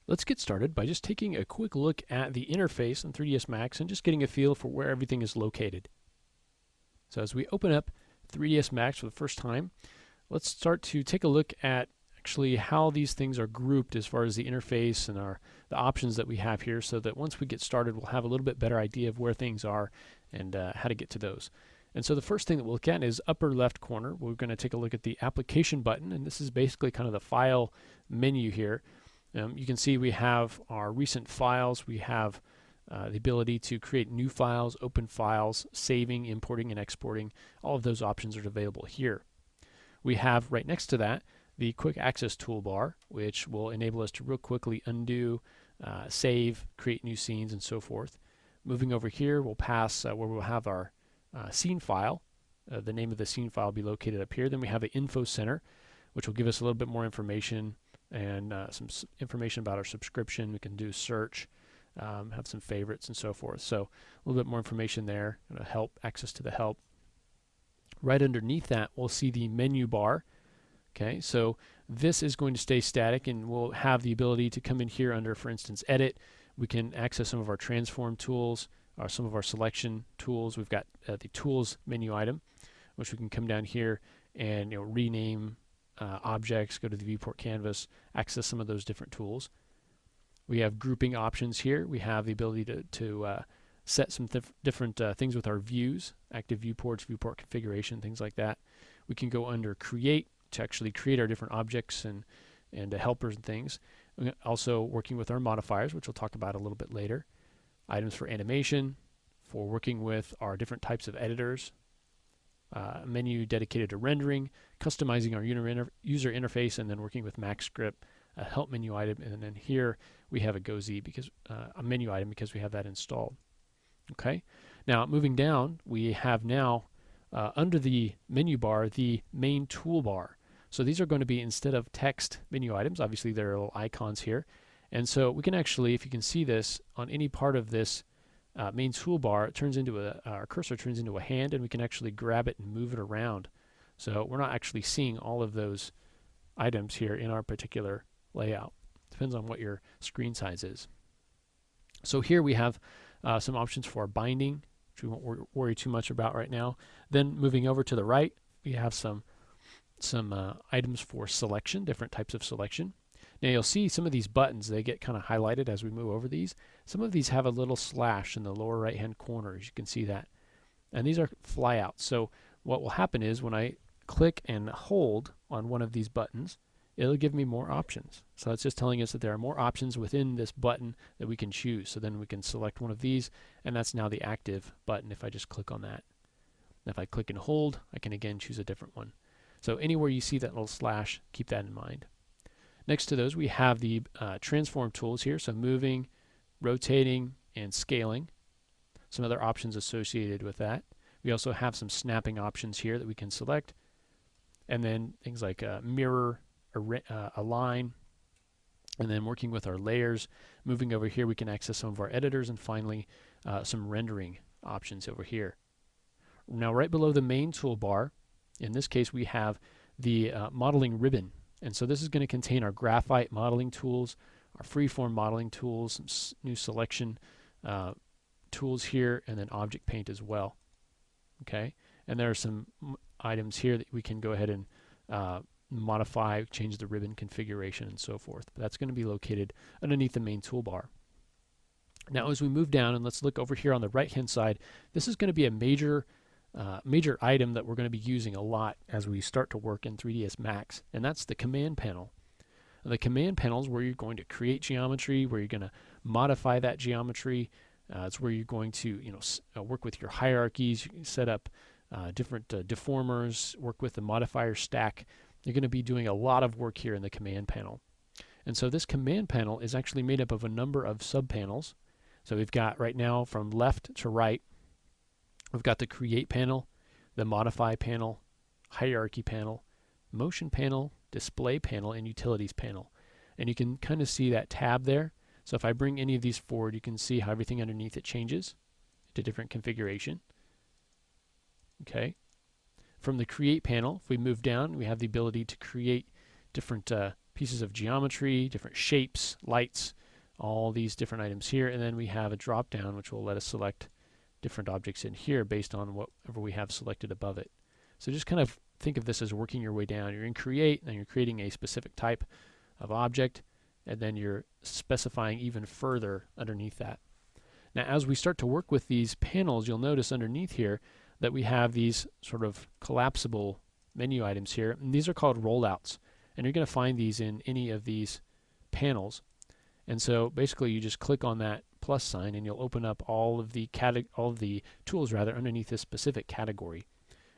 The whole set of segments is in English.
Let's get started by just taking a quick look at the interface in 3ds Max and just getting a feel for where everything is located. So as we open up 3ds Max for the first time, let's start to take a look at actually how these things are grouped as far as the interface and the options that we have here, so that once we get started we'll have a little bit better idea of where things are and how to get to those. And so the first thing that we'll look at is upper left corner. We're going to take a look at the application button, and this is basically kind of the file menu here. You can see we have our recent files. We have the ability to create new files, open files, saving, importing, and exporting. All of those options are available here. We have right next to that the quick access toolbar, which will enable us to real quickly undo, save, create new scenes, and so forth. Moving over here, we'll pass where we'll have our scene file. The name of the scene file will be located up here. Then we have the info center, which will give us a little bit more information and some information about our subscription. We can do search, have some favorites and so forth. So a little bit more information there, help, access to the help. Right underneath that, we'll see the menu bar. Okay, so this is going to stay static, and we'll have the ability to come in here under, for instance, edit. We can access some of our transform tools, or some of our selection tools. We've got the tools menu item, which we can come down here and rename objects, go to the viewport canvas, access some of those different tools. We have grouping options here. We have the ability to set some different things with our views, active viewports, viewport configuration, things like that. We can go under create to actually create our different objects and helpers and things. Also working with our modifiers, which we'll talk about a little bit later. Items for animation, for working with our different types of editors. A menu dedicated to rendering, customizing our user interface, and then working with MaxScript, a help menu item, and then here we have a GoZ, because a menu item, because we have that installed. Okay, now moving down, we have now under the menu bar the main toolbar. So these are going to be, instead of text menu items, obviously there are little icons here, and so we can actually, if you can see this on any part of this main toolbar, it turns into our cursor turns into a hand, and we can actually grab it and move it around. So we're not actually seeing all of those items here in our particular layout. Depends on what your screen size is. So here we have some options for binding, which we won't worry too much about right now. Then moving over to the right, we have some items for selection, different types of selection. Now you'll see some of these buttons, they get kind of highlighted as we move over these. Some of these have a little slash in the lower right hand corner, as you can see that. And these are flyouts. So what will happen is when I click and hold on one of these buttons, it'll give me more options. So that's just telling us that there are more options within this button that we can choose. So then we can select one of these, and that's now the active button if I just click on that. And if I click and hold, I can again choose a different one. So anywhere you see that little slash, keep that in mind. Next to those, we have the transform tools here, so moving, rotating, and scaling. Some other options associated with that. We also have some snapping options here that we can select, and then things like mirror, align, and then working with our layers. Moving over here, we can access some of our editors, and finally some rendering options over here. Now right below the main toolbar, in this case we have the modeling ribbon. And so this is going to contain our graphite modeling tools, our freeform modeling tools, some new selection tools here, and then object paint as well. Okay, and there are some items here that we can go ahead and modify, change the ribbon configuration, and so forth. But that's going to be located underneath the main toolbar. Now as we move down, and let's look over here on the right hand side, this is going to be a major item that we're going to be using a lot as we start to work in 3ds Max, and that's the command panel. And the command panel is where you're going to create geometry, where you're going to modify that geometry. It's where you're going to work with your hierarchies, you can set up different deformers, work with the modifier stack. You're going to be doing a lot of work here in the command panel. And so this command panel is actually made up of a number of subpanels. So we've got right now from left to right, we've got the create panel, the modify panel, hierarchy panel, motion panel, display panel, and utilities panel. And you can kind of see that tab there. So if I bring any of these forward, you can see how everything underneath it changes to different configuration. Okay. From the create panel, if we move down, we have the ability to create different pieces of geometry, different shapes, lights, all these different items here, and then we have a drop down which will let us select different objects in here based on whatever we have selected above it. So just kind of think of this as working your way down. You're in Create, and you're creating a specific type of object, and then you're specifying even further underneath that. Now as we start to work with these panels, you'll notice underneath here that we have these sort of collapsible menu items here, and these are called rollouts, and you're going to find these in any of these panels. And so basically you just click on that plus sign and you'll open up all of the tools underneath this specific category.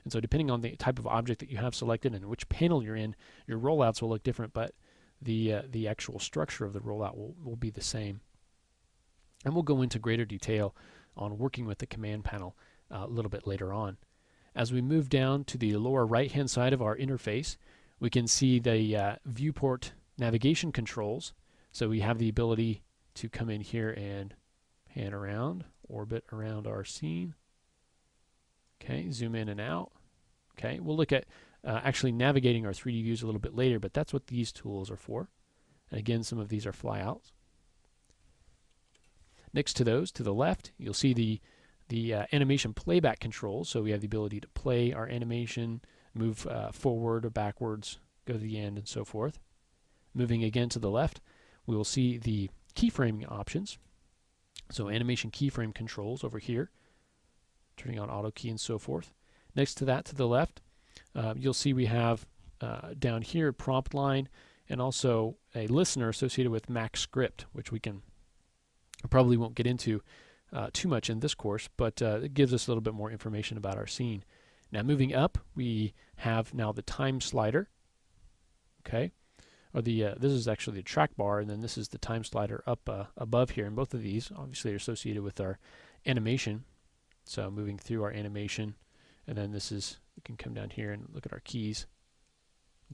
And so depending on the type of object that you have selected and which panel you're in, your rollouts will look different, but the actual structure of the rollout will be the same. And we'll go into greater detail on working with the command panel a little bit later on. As we move down to the lower right hand side of our interface, we can see the viewport navigation controls. So we have the ability to come in here and pan around, orbit around our scene. Okay, zoom in and out. Okay, we'll look at actually navigating our 3D views a little bit later, but that's what these tools are for. And again, some of these are flyouts. Next to those, to the left, you'll see the animation playback controls. So we have the ability to play our animation, move forward or backwards, go to the end, and so forth. Moving again to the left, we will see the keyframing options. So animation keyframe controls over here, turning on auto key and so forth. Next to that, to the left, you'll see we have down here prompt line and also a listener associated with Max Script, which we probably won't get into too much in this course, but it gives us a little bit more information about our scene. Now moving up, we have now the time slider. Okay, or this is actually the track bar, and then this is the time slider up above here. And both of these obviously are associated with our animation. So moving through our animation, and then this is, we can come down here and look at our keys.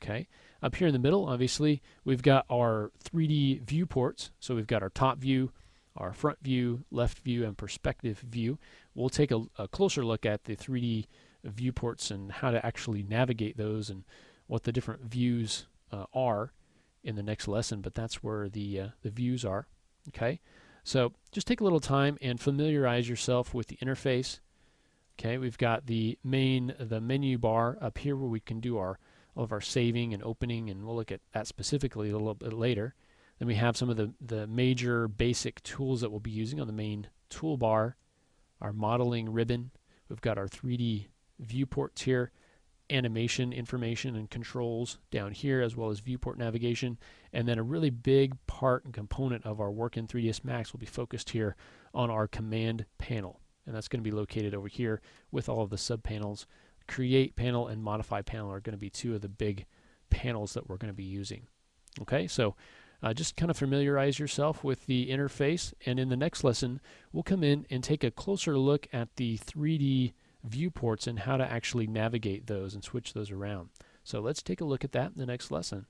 Okay, up here in the middle, obviously we've got our 3D viewports. So we've got our top view, our front view, left view, and perspective view. We'll take a closer look at the 3D viewports and how to actually navigate those and what the different views are in the next lesson, but that's where the views are. Okay, so just take a little time and familiarize yourself with the interface. Okay, we've got the menu bar up here where we can do all of our saving and opening, and we'll look at that specifically a little bit later. Then we have some of the major basic tools that we'll be using on the main toolbar. Our modeling ribbon. We've got our 3D viewports here, animation information and controls down here, as well as viewport navigation. And then a really big part and component of our work in 3ds Max will be focused here on our command panel. And that's going to be located over here with all of the subpanels. Create panel and modify panel are going to be two of the big panels that we're going to be using. Okay, so just kind of familiarize yourself with the interface, and in the next lesson we'll come in and take a closer look at the 3D viewports and how to actually navigate those and switch those around. So let's take a look at that in the next lesson.